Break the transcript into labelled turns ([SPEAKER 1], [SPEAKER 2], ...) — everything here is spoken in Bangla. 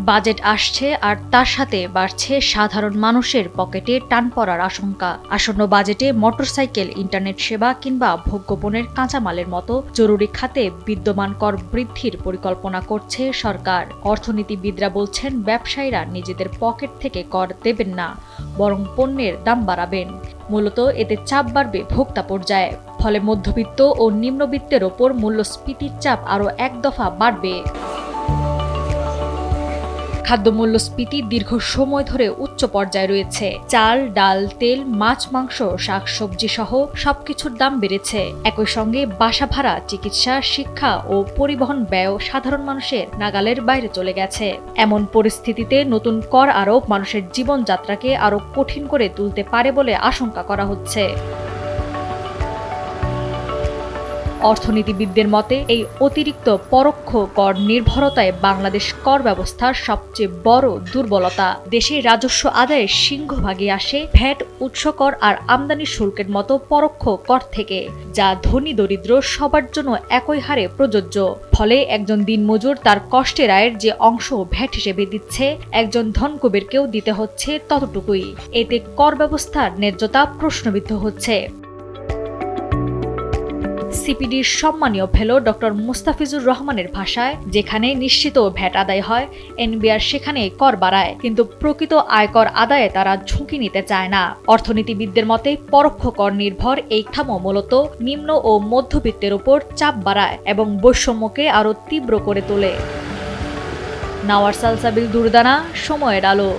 [SPEAKER 1] বাজেট আসছে আর তার সাথে বাড়ছে সাধারণ মানুষের পকেটে টান পড়ার আশঙ্কা। আসন্ন বাজেটে মোটরসাইকেল, ইন্টারনেট সেবা কিংবা ভোগ্যপণ্যের কাঁচামালের মতো জরুরি খাতে বিদ্যমান কর বৃদ্ধির পরিকল্পনা করছে সরকার। অর্থনীতিবিদরা বলছেন, ব্যবসায়ীরা নিজেদের পকেট থেকে কর দেবেন না, বরং পণ্যের দাম বাড়াবেন। মূলত এতে চাপ বাড়বে ভোক্তা পর্যায়ে। ফলে মধ্যবিত্ত ও নিম্নবিত্তের ওপর মূল্যস্ফীতির চাপ আরও এক দফা বাড়বে। খাদ্যমূল্যস্ফীতি দীর্ঘ সময় ধরে উচ্চ পর্যায়ে রয়েছে। চাল, ডাল, তেল, মাছ, মাংস, শাকসবজি সহ সবকিছুর দাম বেড়েছে। একই সঙ্গে বাসা ভাড়া, চিকিৎসা, শিক্ষা ও পরিবহন ব্যয় সাধারণ মানুষের নাগালের বাইরে চলে গেছে। এমন পরিস্থিতিতে নতুন কর আরোপ মানুষের জীবনযাত্রাকে আরও কঠিন করে তুলতে পারে বলে আশঙ্কা করা হচ্ছে। অর্থনীতিবিদদের মতে, এই অতিরিক্ত পরোক্ষ কর নির্ভরতায় বাংলাদেশ কর ব্যবস্থার সবচেয়ে বড় দুর্বলতা। দেশে রাজস্ব আদায়ের সিংহভাগই আসে ভ্যাট, উৎসকর আর আমদানি শুল্কের মতো পরোক্ষ কর থেকে, যা ধনী দরিদ্র সবার জন্য একই হারে প্রযোজ্য। ফলে একজন দিনমজুর তার কষ্টের আয়ের যে অংশ ভ্যাট হিসেবে দিচ্ছে, একজন ধনকুবেরকেও দিতে হচ্ছে ততটুকুই। এতে কর ব্যবস্থার ন্যায্যতা প্রশ্নবিদ্ধ হচ্ছে। সিপিডির সম্মানীয় ফেলো ডক্টর মুস্তাফিজুর রহমানের ভাষায়, যেখানে নিশ্চিত ভ্যাট আদায় হয়, এনবিআর সেখানে কর বাড়ায়, কিন্তু প্রকৃত আয়কর আদায়ে তারা ঝুঁকি নিতে চায় না। অর্থনীতিবিদদের মতে, পরোক্ষ কর নির্ভর এই কাঠামো মূলত নিম্ন ও মধ্যবিত্তের উপর চাপ বাড়ায় এবং বৈষম্যকে আরও তীব্র করে তোলে। নাওয়ার সালসাবিল দুরদানা, সময়ের আলো।